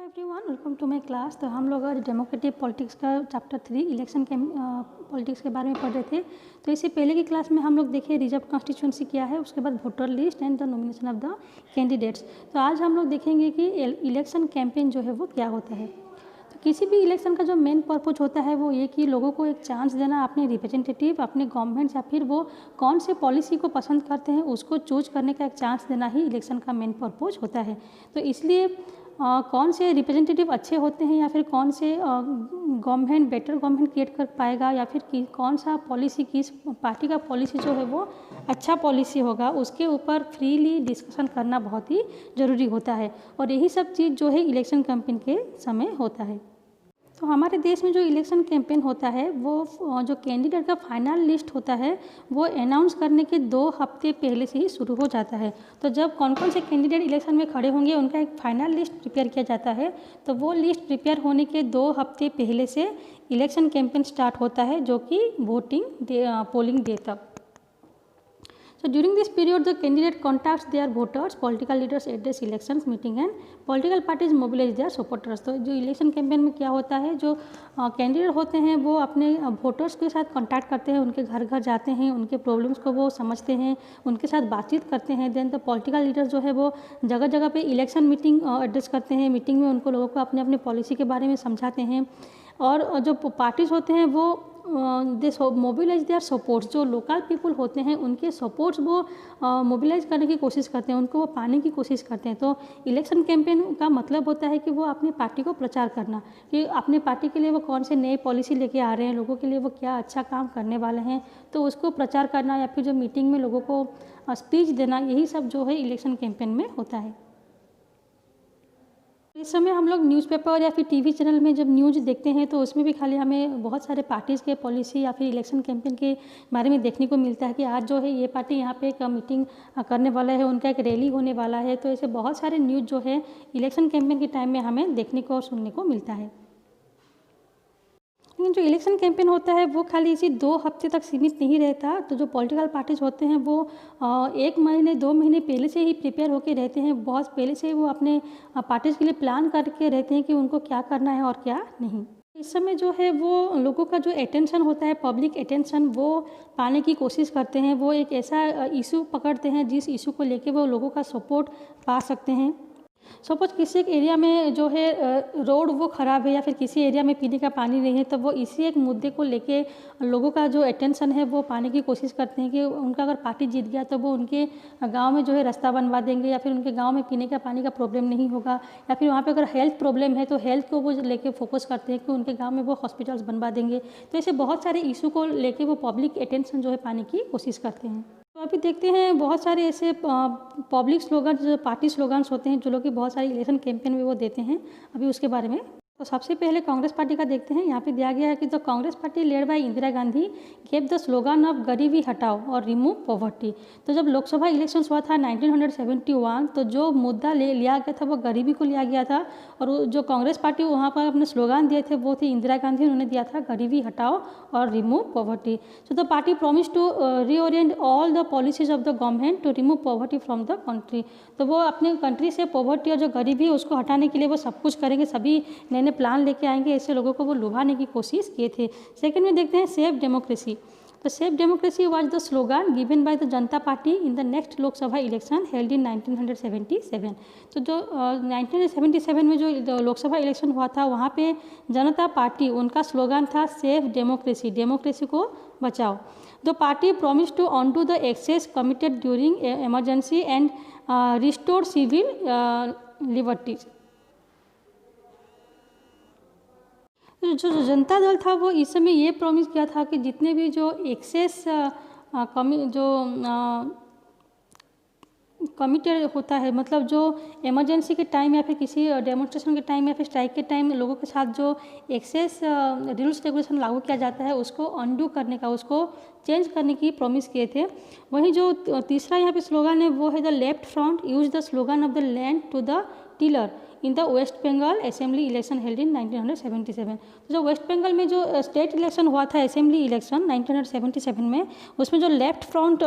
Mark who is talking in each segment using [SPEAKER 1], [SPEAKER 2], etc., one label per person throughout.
[SPEAKER 1] Hello everyone, welcome to my class. तो हम लोग आज डेमोक्रेटिक पॉलिटिक्स का चैप्टर 3 इलेक्शन के पॉलिटिक्स के बारे में पढ़ रहे थे। तो इससे पहले की क्लास में हम लोग देखे रिजर्व कॉन्स्टिट्यूंसी क्या है, उसके बाद voter list and the nomination of the candidates. तो आज हम लोग देखेंगे कि इलेक्शन कैंपेन जो है वो क्या होता है। तो किसी भी इलेक्शन का जो मेन पर्पज होता है वो ये कि लोगों को एक चांस देना, अपने रिप्रेजेंटेटिव, अपने गवर्नमेंट या फिर वो कौन से पॉलिसी को पसंद करते हैं उसको चूज करने का एक चांस देना ही इलेक्शन का मेन पर्पज होता है। तो इसलिए कौन से रिप्रेजेंटेटिव अच्छे होते हैं या फिर कौन से गवर्नमेंट बेटर गवर्नमेंट क्रिएट कर पाएगा या फिर कौन सा पॉलिसी, किस पार्टी का पॉलिसी जो है वो अच्छा पॉलिसी होगा, उसके ऊपर फ्रीली डिस्कशन करना बहुत ही ज़रूरी होता है। और यही सब चीज़ जो है इलेक्शन कैंपेन के समय होता है। तो हमारे देश में जो इलेक्शन कैंपेन होता है वो जो कैंडिडेट का फाइनल लिस्ट होता है वो अनाउंस करने के 2 हफ्ते पहले से ही शुरू हो जाता है। तो जब कौन कौन से कैंडिडेट इलेक्शन में खड़े होंगे उनका एक फाइनल लिस्ट प्रिपेयर किया जाता है। तो वो लिस्ट प्रिपेयर होने के 2 हफ्ते पहले से इलेक्शन कैंपेन स्टार्ट होता है, जो कि पोलिंग डे तक। So during this period, the candidate contacts their voters, political leaders address elections meeting and political parties mobilize their supporters। तो जो इलेक्शन कैंपेन में क्या होता है, जो कैंडिडेट होते हैं वो अपने वोटर्स के साथ कांटेक्ट करते हैं, उनके घर घर जाते हैं, उनके प्रॉब्लम्स को वो समझते हैं, उनके साथ बातचीत करते हैं। देन द पॉलिटिकल लीडर्स जो है वो जगह जगह पे इलेक्शन मीटिंग एड्रेस करते हैं। मीटिंग में उनको लोगों को अपने अपने पॉलिसी के बारे में समझाते हैं। और जो पार्टीज होते हैं वो दे मोबिलाइज देयर सपोर्ट्स, जो लोकल पीपल होते हैं उनके सपोर्ट्स वो मोबिलाइज करने की कोशिश करते हैं, उनको वो पाने की कोशिश करते हैं। तो इलेक्शन कैंपेन का मतलब होता है कि वो अपनी पार्टी को प्रचार करना, कि अपनी पार्टी के लिए वो कौन से नए पॉलिसी लेके आ रहे हैं, लोगों के लिए वो क्या अच्छा काम करने वाले हैं, तो उसको प्रचार करना या फिर जो मीटिंग में लोगों को स्पीच देना, यही सब जो है इलेक्शन कैंपेन में होता है। इस समय हम लोग न्यूज़पेपर या फिर टीवी चैनल में जब न्यूज़ देखते हैं तो उसमें भी खाली हमें बहुत सारे पार्टीज़ के पॉलिसी या फिर इलेक्शन कैंपेन के बारे में देखने को मिलता है कि आज जो है ये पार्टी यहाँ पे एक मीटिंग करने वाला है, उनका एक रैली होने वाला है। तो ऐसे बहुत सारे न्यूज़ जो है इलेक्शन कैंपेन के टाइम में हमें देखने को और सुनने को मिलता है। लेकिन जो इलेक्शन कैंपेन होता है वो खाली इसी 2 हफ्ते तक सीमित नहीं रहता। तो जो पॉलिटिकल पार्टीज होते हैं वो 1 महीने 2 महीने पहले से ही प्रिपेयर होके रहते हैं, बहुत पहले से वो अपने पार्टीज के लिए प्लान करके रहते हैं कि उनको क्या करना है और क्या नहीं। इस समय जो है वो लोगों का जो अटेंशन होता है, पब्लिक अटेंशन, वो पाने की कोशिश करते हैं। वो एक ऐसा इशू पकड़ते हैं जिस इशू को लेके वो लोगों का सपोर्ट पा सकते हैं। सपोज किसी एक एरिया में जो है रोड वो ख़राब है या फिर किसी एरिया में पीने का पानी नहीं है, तो वो इसी एक मुद्दे को लेके लोगों का जो अटेंशन है वो पाने की कोशिश करते हैं कि उनका अगर पार्टी जीत गया तो वो उनके गांव में जो है रास्ता बनवा देंगे या फिर उनके गांव में पीने का पानी का प्रॉब्लम नहीं होगा, या फिर वहाँ पर अगर हेल्थ प्रॉब्लम है तो हेल्थ को वो लेके फोकस करते हैं कि उनके गाँव में वो हॉस्पिटल्स बनवा देंगे। तो ऐसे बहुत सारे इशू को लेके वो पब्लिक अटेंशन जो है पाने की कोशिश करते हैं। तो अभी देखते हैं बहुत सारे ऐसे पब्लिक स्लोगन, जो पार्टी स्लोगन्स होते हैं जो लोग कि बहुत सारे इलेक्शन कैंपेन में वो देते हैं, अभी उसके बारे में। तो सबसे पहले कांग्रेस पार्टी का देखते हैं। यहाँ पे दिया गया है कि the Congress party led by Indira Gandhi gave the slogan of गरीबी हटाओ और रिमूव पॉवर्टी। तो जब लोकसभा इलेक्शन हुआ था 1971, तो जो मुद्दा लिया गया था वो गरीबी को लिया गया था। और जो कांग्रेस पार्टी वहाँ पर अपने स्लोगान दिए थे वो थे इंदिरा गांधी, उन्होंने दिया था गरीबी हटाओ और remove poverty. So the party promise to reorient all the policies of the government to remove poverty from the country. तो वो अपने कंट्री से पॉवर्टी और जो गरीबी है उसको हटाने के लिए वो सब कुछ करेंगे, सभी नए प्लान लेके आएंगे, ऐसे लोगों को वो लुभाने की कोशिश किए थे। सेकंड में देखते हैं सेफ डेमोक्रेसी। तो save democracy was the slogan given by the Janata Party in the next Lok Sabha election held in 1977। तो जो 1977 में जो लोकसभा इलेक्शन हुआ था वहाँ पे जनता पार्टी, उनका स्लोगन था सेफ डेमोक्रेसी, डेमोक्रेसी को बचाओ। The party promise to undo the excess committed during emergency and restore civil liberties. जो जनता दल था वो इस समय ये प्रॉमिस किया था कि जितने भी जो एक्सेस कमिटेड होता है, मतलब जो इमरजेंसी के टाइम या फिर किसी डेमोन्स्ट्रेशन के टाइम या फिर स्ट्राइक के टाइम लोगों के साथ जो एक्सेस रूल्स रेगुलेशन लागू किया जाता है उसको अनडू करने का, उसको चेंज करने की प्रॉमिस किए थे। वहीं जो तीसरा यहाँ पे स्लोगन है वो है the left front use the slogan of the land to the tiller in the West Bengal assembly election held in 1977। तो जो वेस्ट बंगाल में जो स्टेट इलेक्शन हुआ था, असेंबली इलेक्शन 1977 में, उसमें जो लेफ्ट फ्रंट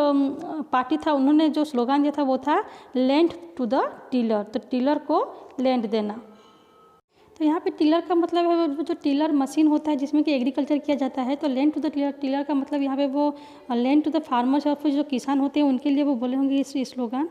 [SPEAKER 1] पार्टी था उन्होंने जो स्लोगन दिया था वो था लैंड टू द टिलर, तो टिलर को लैंड देना। तो यहाँ पे टिलर का मतलब है वो जो टिलर मशीन होता है जिसमें कि एग्रीकल्चर किया जाता है। तो land to the tiller, tiller का मतलब यहाँ पे वो लैंड टू द फार्मर्स और फिर जो किसान होते हैं उनके लिए वो बोले होंगे इस स्लोगन।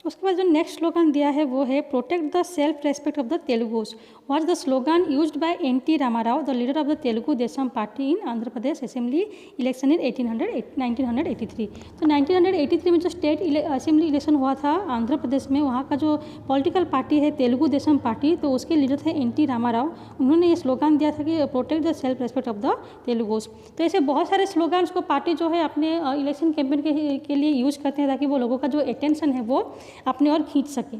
[SPEAKER 1] उसके बाद जो नेक्स्ट स्लोगन दिया है वो है protect the self respect of the Telugus. Was the slogan used by N T. Rama Rao, the leader of the Telugu Desam Party in Andhra Pradesh assembly election in 1983। तो 1983 में जो स्टेट असेंबली इलेक्शन हुआ था आंध्र प्रदेश में, वहाँ का जो पॉलिटिकल पार्टी है तेलुगु देशम पार्टी, तो उसके लीडर थे एन.टी. रामाराव। उन्होंने ये स्लोगन दिया था कि protect the self respect of the Telugus. तो ऐसे बहुत सारे स्लोगन्स को पार्टी जो है अपने इलेक्शन कैंपेन के लिए यूज करते हैं ताकि वो लोगों का जो अटेंशन है वो अपने और खींच सके।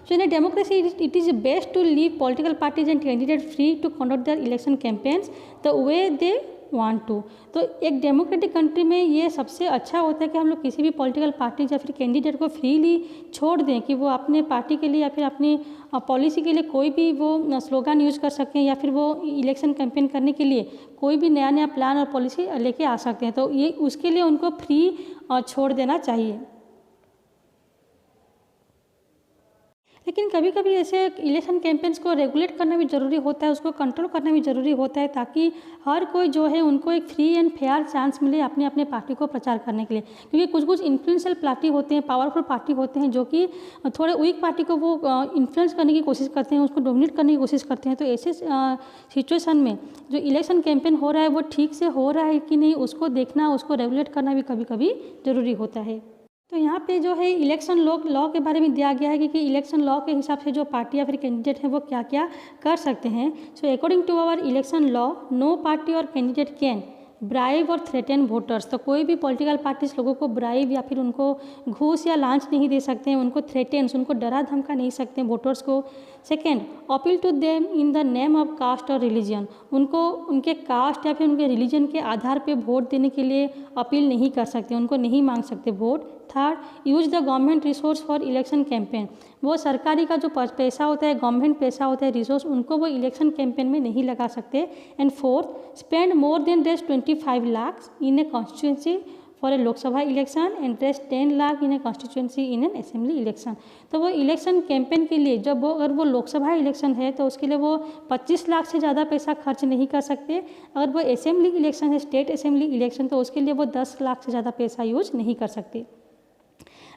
[SPEAKER 1] So in a democracy, it is best to leave political parties and candidates free to conduct their election campaigns the way they want to। तो एक डेमोक्रेटिक कंट्री में ये सबसे अच्छा होता है कि हम लोग किसी भी पॉलिटिकल पार्टी या फिर कैंडिडेट को फ्रीली छोड़ दें कि वो अपने पार्टी के लिए या फिर अपनी पॉलिसी के लिए कोई भी वो स्लोगन यूज कर सकें या फिर वो इलेक्शन कैंपेन करने के लिए कोई भी नया नया प्लान और पॉलिसी लेके आ सकते हैं। तो ये उसके लिए उनको फ्री छोड़ देना चाहिए। लेकिन कभी कभी ऐसे इलेक्शन कैंपेन्स को रेगुलेट करना भी ज़रूरी होता है, उसको कंट्रोल करना भी ज़रूरी होता है ताकि हर कोई जो है उनको एक फ्री एंड फेयर चांस मिले अपने अपने पार्टी को प्रचार करने के लिए। क्योंकि कुछ कुछ इन्फ्लुएंशियल पार्टी होते हैं, पावरफुल पार्टी होते हैं जो कि थोड़े वीक पार्टी को वो इन्फ्लुएंस करने की कोशिश करते हैं, उसको डोमिनेट करने की कोशिश करते हैं। तो ऐसे सिचुएशन में जो इलेक्शन कैंपेन हो रहा है वो ठीक से हो रहा है कि नहीं उसको देखना, उसको रेगुलेट करना भी कभी कभी ज़रूरी होता है। तो यहाँ पे जो है इलेक्शन लॉ के बारे में दिया गया है कि इलेक्शन लॉ के हिसाब से जो पार्टी या फिर कैंडिडेट है वो क्या क्या कर सकते हैं। So according to our election law, no party or candidate can bribe or threaten voters. तो कोई भी पॉलिटिकल पार्टीज लोगों को ब्राइब या फिर उनको घूस या लांच नहीं दे सकते हैं, उनको थ्रेटेंस, उनको डरा धमका नहीं सकते हैं वोटर्स को। Second, appeal to them in the name of caste or religion. उनको उनके कास्ट या फिर उनके रिलीजन के आधार पे वोट देने के लिए अपील नहीं कर सकते, उनको नहीं मांग सकते vote. Third, use the government resource for election campaign. वो सरकारी का जो पैसा होता है, गवर्नमेंट पैसा होता है, रिसोर्स, उनको वो इलेक्शन कैंपेन में नहीं लगा सकते। And fourth, spend more than rest 25 lakh in A constituency for a Lok Sabha election and rest 10 lakh in A constituency in an assembly election. तो वो इलेक्शन कैंपेन के लिए जब वो अगर वो लोकसभा इलेक्शन है तो उसके लिए वो 25 लाख से ज़्यादा पैसा खर्च नहीं कर सकते। अगर वो असेंबली इलेक्शन है, स्टेट असेंबली इलेक्शन, तो उसके लिए वो 10 लाख से ज़्यादा पैसा यूज नहीं कर सकते।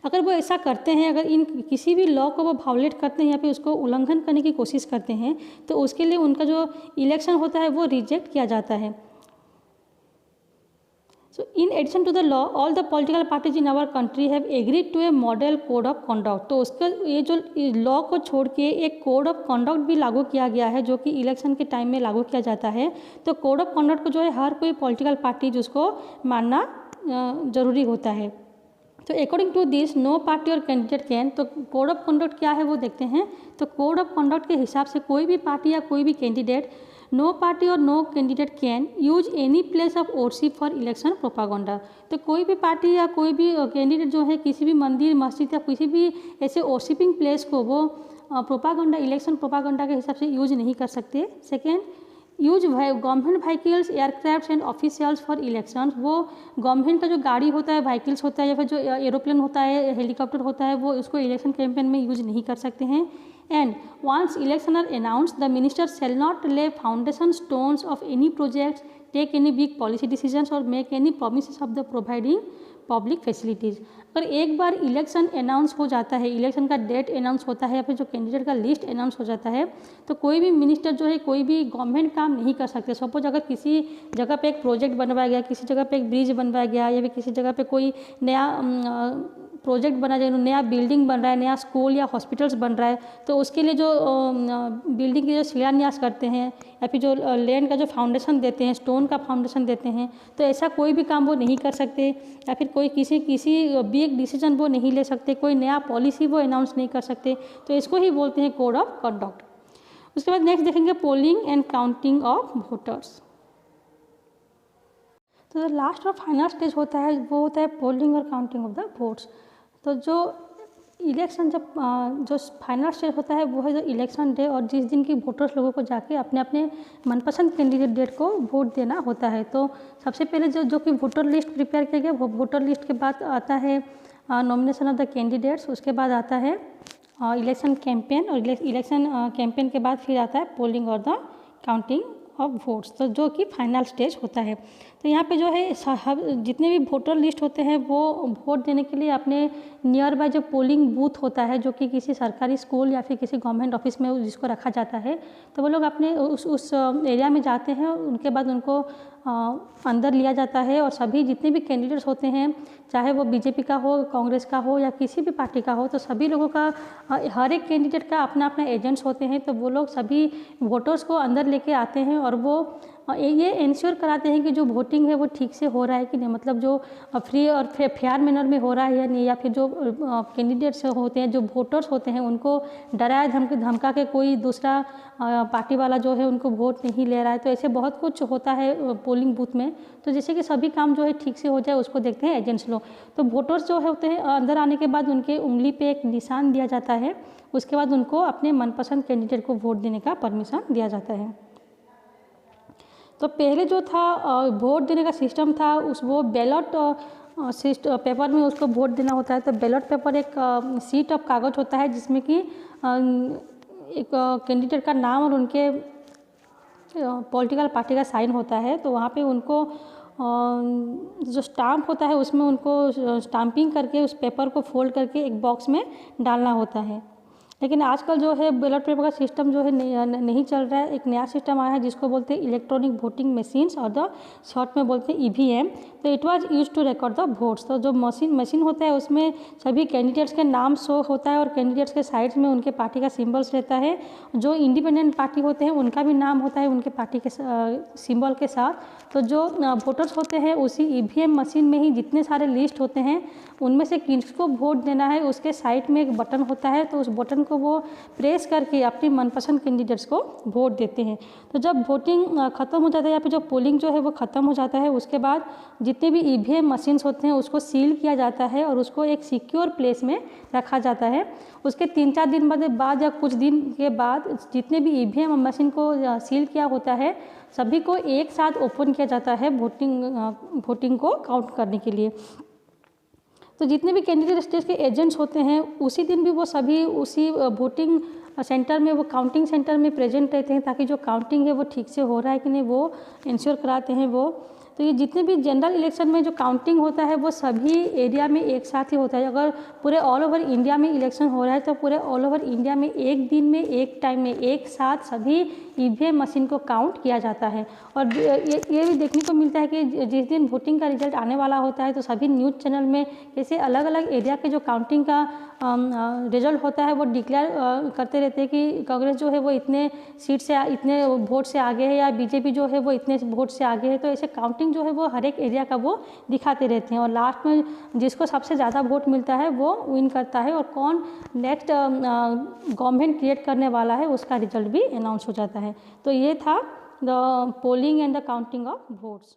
[SPEAKER 1] अगर वो ऐसा करते हैं, अगर इन किसी भी लॉ को वो वायोलेट करते हैं या फिर उसको उल्लंघन करने की कोशिश करते हैं तो उसके लिए उनका जो इलेक्शन होता है वो रिजेक्ट किया जाता है। So in addition to the law, all the political parties in our country have agreed to a model code of conduct। तो उसका ये जो लॉ को छोड़ के एक कोड ऑफ कंडक्ट भी लागू किया गया है जो कि इलेक्शन के टाइम में लागू किया जाता है। तो कोड ऑफ कंडक्ट को जो है हर कोई पॉलिटिकल पार्टी जिसको मानना ज़रूरी होता है। तो according to this, no party or candidate can. तो कोड ऑफ कंडक्ट क्या है वो देखते हैं। तो कोड ऑफ कंडक्ट के हिसाब से कोई भी पार्टी या कोई भी candidate, no party or no candidate can use any place of worship for election propaganda. तो कोई भी पार्टी या कोई भी कैंडिडेट जो है किसी भी मंदिर, मस्जिद या किसी भी ऐसे वर्शिपिंग प्लेस को वो प्रोपागेंडा, इलेक्शन प्रोपागेंडा के हिसाब से यूज नहीं कर सकते। Second, use government vehicles, aircraft and officials for election. वो गवर्नमेंट का जो गाड़ी होता है, व्हीकल्स होता है या फिर जो एरोप्लेन होता है, हेलीकॉप्टर होता है, वो उसको इलेक्शन कैंपेन में यूज नहीं कर सकते हैं। And once election are announced, the minister shall not lay foundation stones of any projects, take any big policy decisions or make any promises of the providing public facilities. अगर एक बार election announce हो जाता है, election का date announce होता है या फिर जो कैंडिडेट का लिस्ट अनाउंस हो जाता है, तो कोई भी मिनिस्टर जो है कोई भी गवर्नमेंट काम नहीं कर सकते। सपोज अगर किसी जगह पे एक प्रोजेक्ट बनवाया गया, किसी जगह पे एक ब्रिज बनवाया गया या फिर किसी जगह पे कोई नया प्रोजेक्ट बना जाए, नया बिल्डिंग बन रहा है, नया स्कूल या हॉस्पिटल्स बन रहा है, तो उसके लिए जो बिल्डिंग के जो शिलान्यास करते हैं या फिर जो लैंड का जो फाउंडेशन देते हैं, स्टोन का फाउंडेशन देते हैं, तो ऐसा कोई भी काम वो नहीं कर सकते या फिर कोई किसी बिग डिसीजन वो नहीं ले सकते, कोई नया पॉलिसी वो अनाउंस नहीं कर सकते। तो इसको ही बोलते हैं कोड ऑफ कंडक्ट। उसके बाद नेक्स्ट देखेंगे polling and counting of voters. तो जो लास्ट और फाइनल स्टेज होता है वो होता है पोलिंग और काउंटिंग ऑफ द वोट्स। तो जो इलेक्शन जो फाइनल स्टेज होता है वो है जो इलेक्शन डे, और जिस दिन की वोटर्स लोगों को जाके अपने अपने मनपसंद कैंडिडेट को वोट देना होता है। तो सबसे पहले जो कि वोटर लिस्ट प्रिपेयर किया गया, वो वोटर लिस्ट के बाद आता है नॉमिनेशन ऑफ द कैंडिडेट्स, उसके बाद आता है इलेक्शन कैंपेन, और इलेक्शन कैंपेन के बाद फिर आता है पोलिंग और द काउंटिंग ऑफ वोट्स, तो जो कि फाइनल स्टेज होता है। तो यहाँ पे जो है जितने भी वोटर लिस्ट होते हैं वो वोट देने के लिए अपने नियर बाय जो पोलिंग बूथ होता है, जो कि किसी सरकारी स्कूल या फिर किसी गवर्नमेंट ऑफिस में जिसको रखा जाता है, तो वो लोग अपने उस एरिया में जाते हैं। उनके बाद उनको अंदर लिया जाता है और सभी जितने भी कैंडिडेट्स होते हैं, चाहे वो बीजेपी का हो, कांग्रेस का हो या किसी भी पार्टी का हो, तो सभी लोगों का हर एक कैंडिडेट का अपना अपना एजेंट्स होते हैं। तो वो लोग सभी वोटर्स को अंदर लेके आते हैं और वो ये इंश्योर कराते हैं कि जो वोटिंग है वो ठीक से हो रहा है कि नहीं, मतलब जो फ्री और फेयर मैनर में हो रहा है या नहीं, या फिर जो कैंडिडेट्स होते हैं, जो वोटर्स होते हैं, उनको डराया धमका के कोई दूसरा पार्टी वाला जो है उनको वोट नहीं ले रहा है। तो ऐसे बहुत कुछ होता है पोलिंग बूथ में। तो जैसे कि सभी काम जो है ठीक से हो जाए उसको देखते हैं एजेंट्स लोग। तो वोटर्स जो होते हैं अंदर आने के बाद उनके उंगली पे एक निशान दिया जाता है। उसके बाद उनको अपने मनपसंद कैंडिडेट को वोट देने का परमिशन दिया जाता है। तो पहले जो था वोट देने का सिस्टम था वो बैलेट पेपर में उसको वोट देना होता है। तो बैलेट पेपर एक शीट ऑफ कागज़ होता है जिसमें कि एक कैंडिडेट का नाम और उनके पॉलिटिकल पार्टी का साइन होता है। तो वहाँ पे उनको जो स्टाम्प होता है उसमें उनको स्टाम्पिंग करके उस पेपर को फोल्ड करके एक बॉक्स में डालना होता है। लेकिन आजकल जो है बैलेट पेपर का सिस्टम जो है नहीं चल रहा है। एक नया सिस्टम आया है जिसको बोलते हैं इलेक्ट्रॉनिक वोटिंग मशीन्स और द शॉर्ट में बोलते हैं ईवीएम। तो it was use to record the votes. तो जो मशीन होता है उसमें सभी कैंडिडेट्स के नाम शो होता है और कैंडिडेट्स के साइड्स में उनके पार्टी का सिम्बल्स रहता है। जो इंडिपेंडेंट पार्टी होते हैं उनका भी नाम होता है उनके पार्टी के सिम्बल के साथ। तो जो वोटर्स होते हैं उसी ईवीएम मशीन में ही जितने सारे लिस्ट होते हैं उनमें से किसको वोट देना है उसके साइड में एक बटन होता है। तो उस बटन को वो प्रेस करके अपनी मनपसंद कैंडिडेट्स को वोट देते हैं। तो जब वोटिंग ख़त्म हो जाता है या फिर जो पोलिंग जो है वो ख़त्म हो जाता है उसके बाद जितने भी ईवीएम मशीन्स होते हैं उसको सील किया जाता है और उसको एक सिक्योर प्लेस में रखा जाता है। उसके 3-4 दिन बाद या कुछ दिन के बाद जितने भी ईवीएम मशीन को सील किया होता है सभी को एक साथ ओपन किया जाता है वोटिंग को काउंट करने के लिए। तो जितने भी कैंडिडेट स्टेज के एजेंट्स होते हैं उसी दिन भी वो सभी उसी वोटिंग सेंटर में, वो काउंटिंग सेंटर में प्रेजेंट रहते हैं ताकि जो काउंटिंग है वो ठीक से हो रहा है कि नहीं वो इंश्योर कराते हैं वो। तो ये जितने भी जनरल इलेक्शन में जो काउंटिंग होता है वो सभी एरिया में एक साथ ही होता है। अगर पूरे ऑल ओवर इंडिया में इलेक्शन हो रहा है तो पूरे ऑल ओवर इंडिया में एक दिन में एक टाइम में एक साथ सभी ईवीएम मशीन को काउंट किया जाता है। और ये भी देखने को मिलता है कि जिस दिन वोटिंग का रिजल्ट आने वाला होता है तो सभी न्यूज़ चैनल में जैसे अलग अलग एरिया के जो काउंटिंग का रिजल्ट होता है वो डिक्लेयर करते रहते हैं कि कांग्रेस जो है वो इतने सीट से इतने वोट से आगे है या बीजेपी जो है वो इतने वोट से आगे है। तो ऐसे काउंटिंग जो है वो हर एक एरिया का वो दिखाते रहते हैं और लास्ट में जिसको सबसे ज़्यादा वोट मिलता है वो विन करता है और कौन नेक्स्ट गवर्नमेंट क्रिएट करने वाला है उसका रिजल्ट भी अनाउंस हो जाता है। तो ये था the polling and the counting of votes.